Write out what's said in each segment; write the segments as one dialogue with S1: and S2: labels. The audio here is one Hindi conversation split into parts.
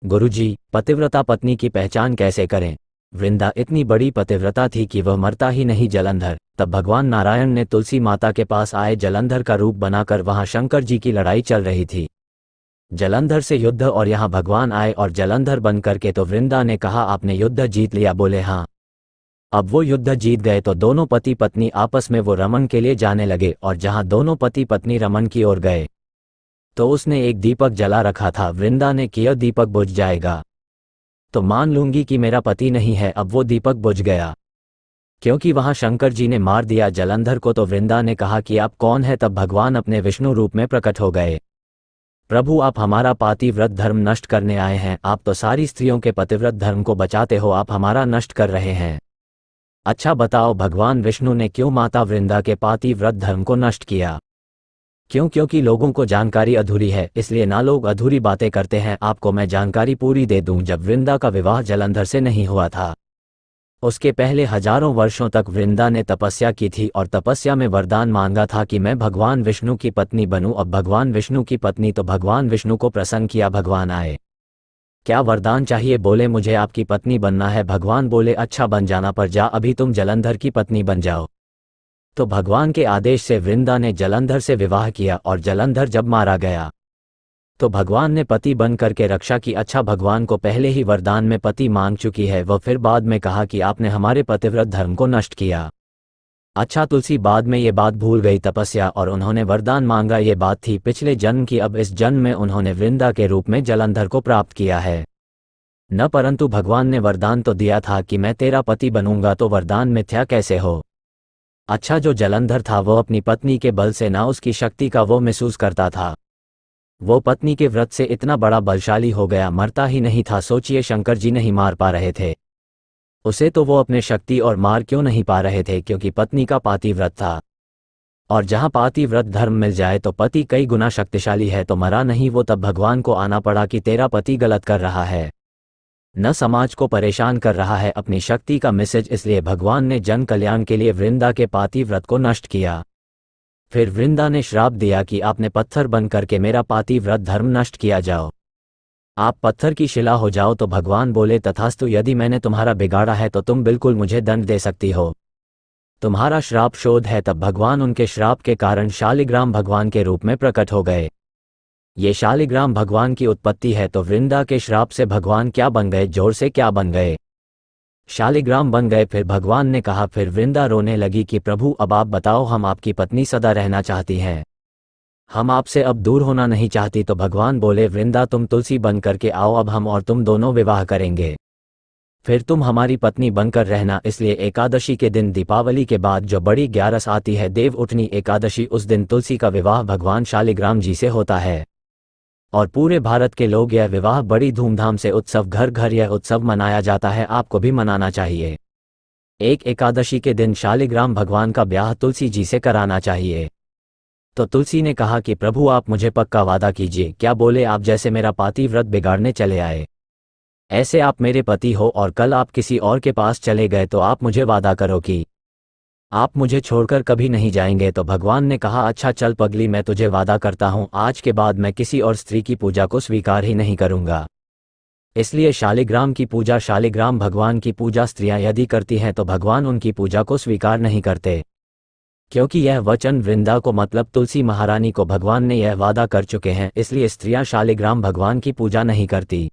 S1: गुरुजी, पतिव्रता पत्नी की पहचान कैसे करें? वृंदा इतनी बड़ी पतिव्रता थी कि वह मरता ही नहीं जलंधर। तब भगवान नारायण ने तुलसी माता के पास आए जलंधर का रूप बनाकर वहां शंकर जी की लड़ाई चल रही थी। जलंधर से युद्ध और यहाँ भगवान आए और जलंधर बन करके। तो वृंदा ने कहा आपने युद्ध जीत लिया? बोले हाँ। अब वो युद्ध जीत गए तो दोनों पति पत्नी आपस में वो रमन के लिए जाने लगे और जहां दोनों पति पत्नी रमन की ओर गए तो उसने एक दीपक जला रखा था। वृंदा ने किया दीपक बुझ जाएगा तो मान लूंगी कि मेरा पति नहीं है। अब वो दीपक बुझ गया क्योंकि वहां शंकर जी ने मार दिया जलंधर को। तो वृंदा ने कहा कि आप कौन है? तब भगवान अपने विष्णु रूप में प्रकट हो गए। प्रभु, आप हमारा पातिव्रत धर्म नष्ट करने आए हैं। आप तो सारी स्त्रियों के पतिव्रत धर्म को बचाते हो, आप हमारा नष्ट कर रहे हैं। अच्छा बताओ, भगवान विष्णु ने क्यों माता वृंदा के पातिव्रत धर्म को नष्ट किया? क्यों? क्योंकि लोगों को जानकारी अधूरी है, इसलिए ना लोग अधूरी बातें करते हैं। आपको मैं जानकारी पूरी दे दूं। जब वृंदा का विवाह जलंधर से नहीं हुआ था, उसके पहले हजारों वर्षों तक वृंदा ने तपस्या की थी और तपस्या में वरदान मांगा था कि मैं भगवान विष्णु की पत्नी बनूं। अब भगवान विष्णु की पत्नी तो भगवान विष्णु को प्रसन्न किया। भगवान आए, क्या वरदान चाहिए? बोले मुझे आपकी पत्नी बनना है। भगवान बोले अच्छा बन जाना, पर जा अभी तुम जलंधर की पत्नी बन जाओ। तो भगवान के आदेश से वृंदा ने जलंधर से विवाह किया और जलंधर जब मारा गया तो भगवान ने पति बन करके रक्षा की। अच्छा, भगवान को पहले ही वरदान में पति मांग चुकी है वह, फिर बाद में कहा कि आपने हमारे पतिव्रत धर्म को नष्ट किया। अच्छा, तुलसी बाद में ये बात भूल गई। तपस्या और उन्होंने वरदान मांगा ये बात थी पिछले जन्म की। अब इस जन्म में उन्होंने वृंदा के रूप में जलंधर को प्राप्त किया है न, परंतु भगवान ने वरदान तो दिया था कि मैं तेरा पति बनूंगा, तो वरदान मिथ्या कैसे हो? अच्छा, जो जलंधर था वो अपनी पत्नी के बल से ना उसकी शक्ति का वो महसूस करता था। वो पत्नी के व्रत से इतना बड़ा बलशाली हो गया, मरता ही नहीं था। सोचिए, शंकर जी नहीं मार पा रहे थे उसे तो वो अपने शक्ति और मार क्यों नहीं पा रहे थे? क्योंकि पत्नी का पातिव्रत था और जहां पातिव्रत धर्म मिल जाए तो पति कई गुना शक्तिशाली है, तो मरा नहीं वो। तब भगवान को आना पड़ा कि तेरा पति गलत कर रहा है, न समाज को परेशान कर रहा है, अपनी शक्ति का मैसेज। इसलिए भगवान ने जन कल्याण के लिए वृंदा के पातिव्रत को नष्ट किया। फिर वृंदा ने श्राप दिया कि आपने पत्थर बन करके मेरा पातिव्रत धर्म नष्ट किया, जाओ आप पत्थर की शिला हो जाओ। तो भगवान बोले तथास्तु, यदि मैंने तुम्हारा बिगाड़ा है तो तुम बिल्कुल मुझे दंड दे सकती हो, तुम्हारा श्राप शोध है। तब भगवान उनके श्राप के कारण शालिग्राम भगवान के रूप में प्रकट हो गए। ये शालिग्राम भगवान की उत्पत्ति है। तो वृंदा के श्राप से भगवान क्या बन गए? जोर से क्या बन गए? शालिग्राम बन गए। फिर भगवान ने कहा, फिर वृंदा रोने लगी कि प्रभु अब आप बताओ, हम आपकी पत्नी सदा रहना चाहती हैं, हम आपसे अब दूर होना नहीं चाहती। तो भगवान बोले वृंदा तुम तुलसी बन करके आओ, अब हम और तुम दोनों विवाह करेंगे, फिर तुम हमारी पत्नी बनकर रहना। इसलिए एकादशी के दिन, दीपावली के बाद जो बड़ी ग्यारस आती है, देव उठनी एकादशी, उस दिन तुलसी का विवाह भगवान शालिग्राम जी से होता है और पूरे भारत के लोग यह विवाह बड़ी धूमधाम से उत्सव, घर घर यह उत्सव मनाया जाता है। आपको भी मनाना चाहिए। एक एकादशी के दिन शालिग्राम भगवान का ब्याह तुलसी जी से कराना चाहिए। तो तुलसी ने कहा कि प्रभु आप मुझे पक्का वादा कीजिए। क्या? बोले आप जैसे मेरा पातिव्रत बिगाड़ने चले आए, ऐसे आप मेरे पति हो और कल आप किसी और के पास चले गए तो आप मुझे वादा करो कि आप मुझे छोड़कर कभी नहीं जाएंगे। तो भगवान ने कहा अच्छा चल पगली, मैं तुझे वादा करता हूँ, आज के बाद मैं किसी और स्त्री की पूजा को स्वीकार ही नहीं करूँगा। इसलिए शालिग्राम की पूजा, शालिग्राम भगवान की पूजा स्त्रियां यदि करती हैं तो भगवान उनकी पूजा को स्वीकार नहीं करते, क्योंकि यह वचन वृंदा को मतलब तुलसी महारानी को भगवान ने यह वादा कर चुके हैं। इसलिए स्त्रियां शालिग्राम भगवान की पूजा नहीं करती,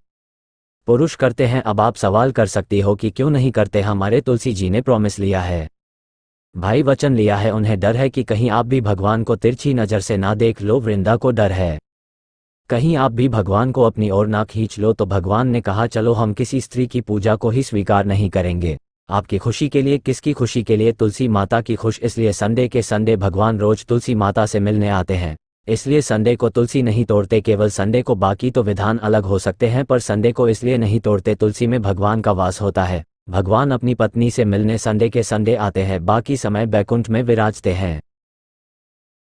S1: पुरुष करते हैं। अब आप सवाल कर सकती हो कि क्यों नहीं करते? हमारे तुलसी जी ने प्रॉमिस लिया है भाई, वचन लिया है, उन्हें डर है कि कहीं आप भी भगवान को तिरछी नज़र से ना देख लो। वृंदा को डर है कहीं आप भी भगवान को अपनी ओर ना खींच लो। तो भगवान ने कहा चलो हम किसी स्त्री की पूजा को ही स्वीकार नहीं करेंगे। आपकी खुशी के लिए, किसकी खुशी के लिए? तुलसी माता की खुश। इसलिए संडे के संडे भगवान रोज तुलसी माता से मिलने आते हैं, इसलिए संडे को तुलसी नहीं तोड़ते, केवल संडे को। बाकी तो विधान अलग हो सकते हैं, पर संडे को इसलिए नहीं तोड़ते, तुलसी में भगवान का वास होता है। भगवान अपनी पत्नी से मिलने संडे के संडे आते हैं, बाकी समय बैकुंठ में विराजते हैं।